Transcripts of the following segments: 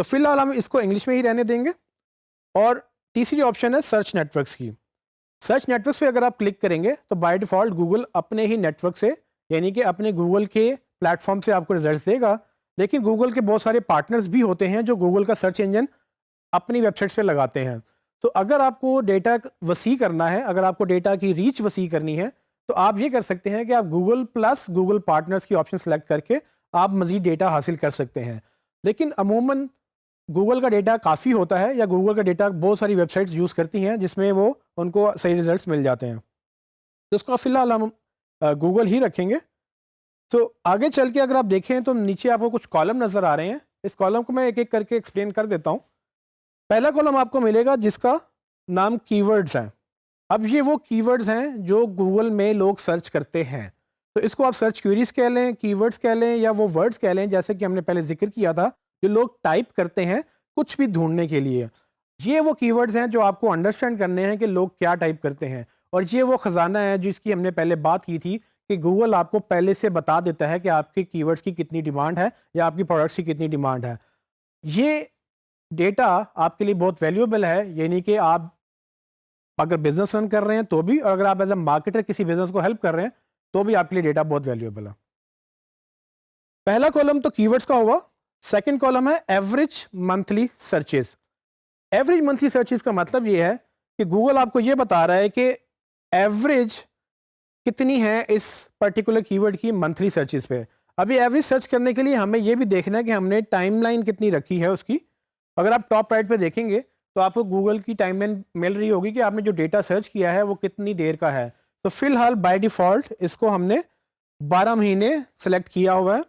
تو فی الحال ہم اس کو انگلش میں ہی رہنے دیں گے. اور تیسری آپشن ہے سرچ نیٹورکس کی. سرچ نیٹورکس پہ اگر آپ کلک کریں گے تو بائی ڈیفالٹ گوگل اپنے ہی نیٹ ورک سے یعنی کہ اپنے گوگل کے پلیٹ فارم سے آپ کو رزلٹس دے گا. لیکن گوگل کے بہت سارے پارٹنرز بھی ہوتے ہیں جو گوگل کا سرچ انجن اپنی ویب سائٹس پہ لگاتے ہیں. تو اگر آپ کو ڈیٹا وسیع کرنا ہے, اگر آپ کو ڈیٹا کی ریچ وسیع کرنی ہے, تو آپ یہ کر سکتے ہیں کہ آپ گوگل پلس گوگل پارٹنرز کی آپشن سلیکٹ کر کے آپ مزید ڈیٹا حاصل کر سکتے ہیں. لیکن عموماً گوگل کا ڈیٹا کافی ہوتا ہے, یا گوگل کا ڈیٹا بہت ساری ویب سائٹس یوز کرتی ہیں جس میں وہ ان کو صحیح ریزلٹس مل جاتے ہیں. تو اس کو فی الحال ہم گوگل ہی رکھیں گے. تو آگے چل کے اگر آپ دیکھیں تو نیچے آپ کو کچھ کالم نظر آ رہے ہیں. اس کالم کو میں ایک ایک کر کے ایکسپلین کر دیتا ہوں. پہلا کالم آپ کو ملے گا جس کا نام کی ورڈز ہیں. اب یہ وہ کی ورڈز ہیں جو گوگل میں لوگ سرچ کرتے ہیں. تو اس کو آپ سرچ کیوریز کہہ لیں, کی ورڈز کہہ لیں, یا وہ ورڈز کہہ لیں جیسے کہ ہم نے پہلے ذکر کیا تھا جو لوگ ٹائپ کرتے ہیں کچھ بھی ڈھونڈنے کے لیے. یہ وہ کی ورڈز ہیں جو آپ کو انڈرسٹینڈ کرنے ہیں کہ لوگ کیا ٹائپ کرتے ہیں. اور یہ وہ خزانہ ہے جس کی ہم نے پہلے بات کی تھی کہ گوگل آپ کو پہلے سے بتا دیتا ہے کہ آپ کے کی ورڈز کی کتنی ڈیمانڈ ہے یا آپ کی پروڈکٹس کی کتنی ڈیمانڈ ہے. یہ ڈیٹا آپ کے لیے بہت ویلیوبل ہے, یعنی کہ آپ اگر بزنس رن کر رہے ہیں تو بھی, اور اگر آپ ایز اے مارکیٹر کسی بزنس کو ہیلپ کر رہے ہیں تو بھی آپ کے لیے ڈیٹا بہت ویلیوبل ہے. پہلا کالم تو کی ورڈز کا ہوا. سیکنڈ کالم ہے average monthly searches. Average monthly searches کا مطلب یہ ہے کہ گوگل آپ کو یہ بتا رہا ہے کہ ایوریج کتنی ہے اس پرٹیکولر کی ورڈ کی منتھلی سرچز پہ. ابھی ایوریج سرچ کرنے کے لیے ہمیں یہ بھی دیکھنا ہے کہ ہم نے ٹائم لائن کتنی رکھی ہے اس کی. اگر آپ ٹاپ رائٹ پہ دیکھیں گے تو آپ کو گوگل کی ٹائم لائن مل رہی ہوگی کہ آپ نے جو ڈیٹا سرچ کیا ہے وہ کتنی دیر کا ہے. تو فی الحال بائی ڈیفالٹ اس کو ہم نے 12 مہینے سلیکٹ کیا ہوا ہے.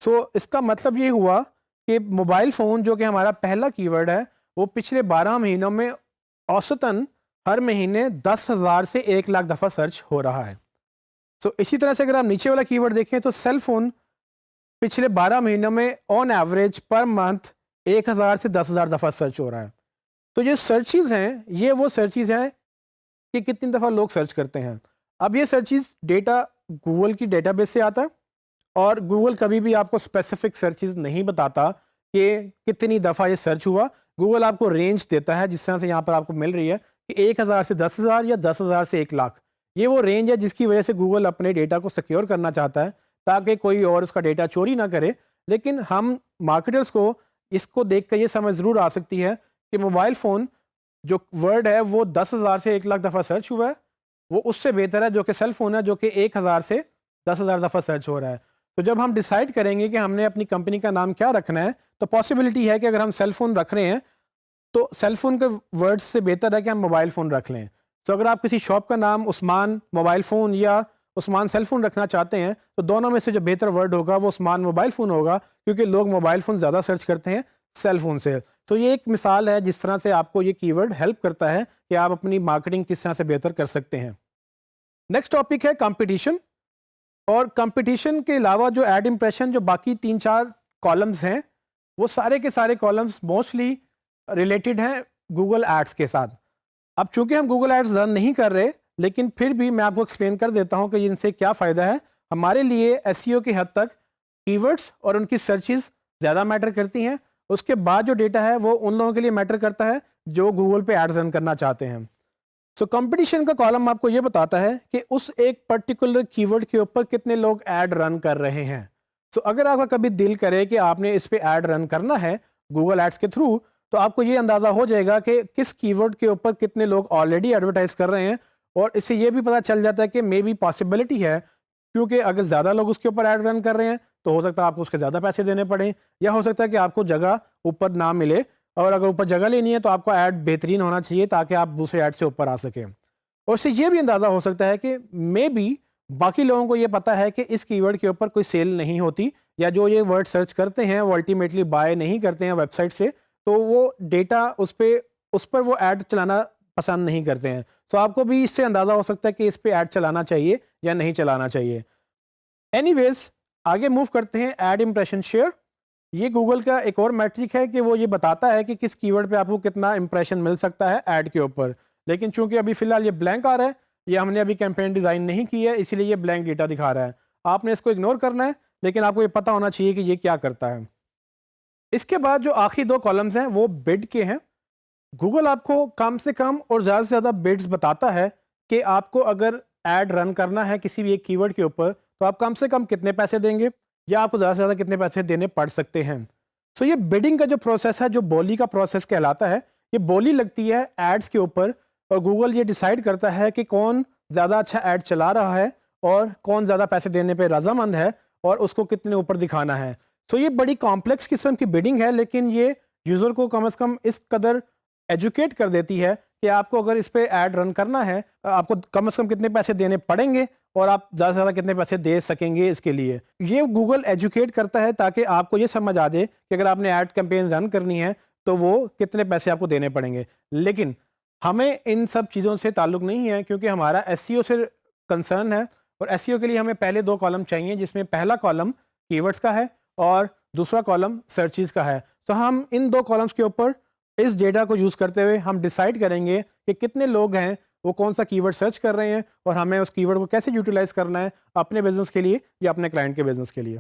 سو اس کا مطلب یہ ہوا کہ موبائل فون جو کہ ہمارا پہلا کی ورڈ ہے وہ پچھلے 12 مہینوں میں اوسطاً ہر مہینے 10,000 سے 1,00,000 دفعہ سرچ ہو رہا ہے. سو اسی طرح سے اگر آپ نیچے والا کی ورڈ دیکھیں تو سیل فون پچھلے 12 مہینوں میں آن ایوریج پر منتھ 1,000 سے 10,000 دفعہ سرچ ہو رہا ہے. تو یہ سرچز ہیں, یہ وہ سرچز ہیں کہ کتنی دفعہ لوگ سرچ کرتے ہیں. اب یہ سرچز ڈیٹا گوگل کی ڈیٹا بیس سے آتا ہے, اور گوگل کبھی بھی آپ کو اسپیسیفک سرچز نہیں بتاتا کہ کتنی دفعہ یہ سرچ ہوا. گوگل آپ کو رینج دیتا ہے, جس طرح سے یہاں پر آپ کو مل رہی ہے کہ 1,000 سے 10,000 یا 10,000 سے 1,00,000. یہ وہ رینج ہے جس کی وجہ سے گوگل اپنے ڈیٹا کو سیکیور کرنا چاہتا ہے تاکہ کوئی اور اس کا ڈیٹا چوری نہ کرے. لیکن ہم مارکیٹرز کو اس کو دیکھ کر یہ سمجھ ضرور آ سکتی ہے کہ موبائل فون جو ورڈ ہے وہ 10,000 سے 1,00,000 دفعہ سرچ ہوا ہے, وہ اس سے بہتر ہے جو کہ سیل فون ہے جو کہ 1,000 سے 10,000 دفعہ سرچ ہو رہا ہے. تو جب ہم ڈیسائیڈ کریں گے کہ ہم نے اپنی کمپنی کا نام کیا رکھنا ہے, تو پاسبلٹی ہے کہ اگر ہم سیل فون رکھ رہے ہیں تو سیل فون کے ورڈ سے بہتر ہے کہ ہم موبائل فون رکھ لیں. تو اگر آپ کسی شاپ کا نام عثمان موبائل فون یا عثمان سیل فون رکھنا چاہتے ہیں تو دونوں میں سے جو بہتر ورڈ ہوگا وہ عثمان موبائل فون ہوگا, کیونکہ لوگ موبائل فون زیادہ سرچ کرتے ہیں سیل فون سے. تو یہ ایک مثال ہے جس طرح سے آپ کو یہ کی ورڈ ہیلپ کرتا ہے کہ آپ اپنی مارکیٹنگ کس طرح سے بہتر کر سکتے ہیں. نیکسٹ ٹاپک ہے کمپٹیشن. اور کمپٹیشن کے علاوہ جو ایڈ امپریشن جو باقی 3-4 کالمز ہیں وہ سارے کے سارے کالمز موسٹلی ریلیٹڈ ہیں گوگل ایڈس کے ساتھ. اب چونکہ ہم گوگل ایڈس رن نہیں کر رہے, لیکن پھر بھی میں آپ کو ایکسپلین کر دیتا ہوں کہ ان سے کیا فائدہ ہے. ہمارے لیے ایس ای او کی حد تک کی ورڈس اور ان کی سرچز زیادہ میٹر کرتی ہیں. اس کے بعد جو ڈیٹا ہے وہ ان لوگوں کے لیے میٹر کرتا ہے جو گوگل پہ ایڈز رن کرنا چاہتے ہیں. سو کمپٹیشن کا کالم آپ کو یہ بتاتا ہے کہ اس ایک پرٹیکولر کی ورڈ کے اوپر کتنے لوگ ایڈ رن کر رہے ہیں. سو اگر آپ کا کبھی دل کرے کہ آپ نے اس پہ ایڈ رن کرنا ہے گوگل ایڈس کے تھرو, تو آپ کو یہ اندازہ ہو جائے گا کہ کس کی ورڈ کے اوپر کتنے لوگ آلریڈی ایڈورٹائز کر رہے ہیں. اور اس سے یہ بھی پتہ چل جاتا ہے کہ مے بی پاسبلٹی ہے, کیونکہ اگر زیادہ لوگ اس کے اوپر ایڈ رن کر رہے ہیں تو ہو سکتا ہے آپ کو اس کے زیادہ پیسے دینے پڑیں, یا ہو سکتا ہے کہ آپ کو جگہ اوپر نہ ملے, اور اگر اوپر جگہ لینی ہے تو آپ کو ایڈ بہترین ہونا چاہیے تاکہ آپ دوسرے ایڈ سے اوپر آ سکیں. اور اس سے یہ بھی اندازہ ہو سکتا ہے کہ مے بی باقی لوگوں کو یہ پتا ہے کہ اس کی ورڈ کے اوپر کوئی سیل نہیں ہوتی, یا جو یہ ورڈ سرچ کرتے ہیں وہ الٹیمیٹلی بائی نہیں کرتے ہیں ویب سائٹ سے, تو وہ ڈیٹا اس پر وہ ایڈ چلانا پسند نہیں کرتے ہیں. سو آپ کو بھی اس سے اندازہ ہو سکتا ہے کہ اس پہ ایڈ چلانا چاہیے یا نہیں چلانا چاہیے. اینی ویز آگے موو کرتے ہیں ایڈ امپریشن شیئر. یہ گوگل کا ایک اور میٹرک ہے کہ وہ یہ بتاتا ہے کہ کس کی ورڈ پہ آپ کو کتنا امپریشن مل سکتا ہے ایڈ کے اوپر. لیکن چونکہ ابھی فی الحال یہ بلینک آ رہا ہے, یہ ہم نے ابھی کیمپین ڈیزائن نہیں کی ہے, اسی لیے یہ بلینک ڈیٹا دکھا رہا ہے. آپ نے اس کو اگنور کرنا ہے, لیکن آپ کو یہ پتہ ہونا چاہیے کہ یہ کیا کرتا ہے. اس کے بعد جو آخری دو کالمز ہیں وہ بڈ کے ہیں. گوگل آپ کو کم سے کم اور زیادہ سے زیادہ بڈز بتاتا ہے کہ آپ کو اگر ایڈ رن کرنا ہے کسی بھی ایک کی ورڈ کے اوپر تو آپ کم سے کم کتنے پیسے دیں گے یا آپ کو زیادہ سے زیادہ کتنے پیسے دینے پڑ سکتے ہیں. سو یہ بڈنگ کا جو پروسیس ہے جو بولی کا پروسیس کہلاتا ہے. یہ بولی لگتی ہے ایڈز کے اوپر اور گوگل یہ ڈیسائیڈ کرتا ہے کہ کون زیادہ اچھا ایڈ چلا رہا ہے اور کون زیادہ پیسے دینے پہ رضامند ہے اور اس کو کتنے اوپر دکھانا ہے. سو یہ بڑی کمپلیکس قسم کی بڈنگ ہے لیکن یہ یوزر کو کم از کم اس قدر ایجوکیٹ کر دیتی ہے کہ آپ کو اگر اس پہ ایڈ رن کرنا ہے آپ کو کم از کم کتنے پیسے دینے پڑیں گے اور آپ زیادہ سے زیادہ کتنے پیسے دے سکیں گے اس کے لیے. یہ گوگل ایجوکیٹ کرتا ہے تاکہ آپ کو یہ سمجھ آ جائے کہ اگر آپ نے ایڈ کیمپین رن کرنی ہے تو وہ کتنے پیسے آپ کو دینے پڑیں گے. لیکن ہمیں ان سب چیزوں سے تعلق نہیں ہے کیونکہ ہمارا ایس سی او سے کنسرن ہے اور ایس سی او کے لیے ہمیں پہلے دو کالم چاہیے جس میں پہلا کالم کی ورڈز کا ہے اور دوسرا کالم سرچز کا ہے. تو ہم ان دو کالمز کے اوپر اس ڈیٹا کو یوز کرتے ہوئے ہم ڈیسائیڈ کریں گے کہ کتنے لوگ ہیں وہ کون سا کی ورڈ سرچ کر رہے ہیں اور ہمیں اس کی ورڈ کو کیسے یوٹیلائز کرنا ہے اپنے بزنس کے لیے یا اپنے کلائنٹ کے بزنس کے لیے.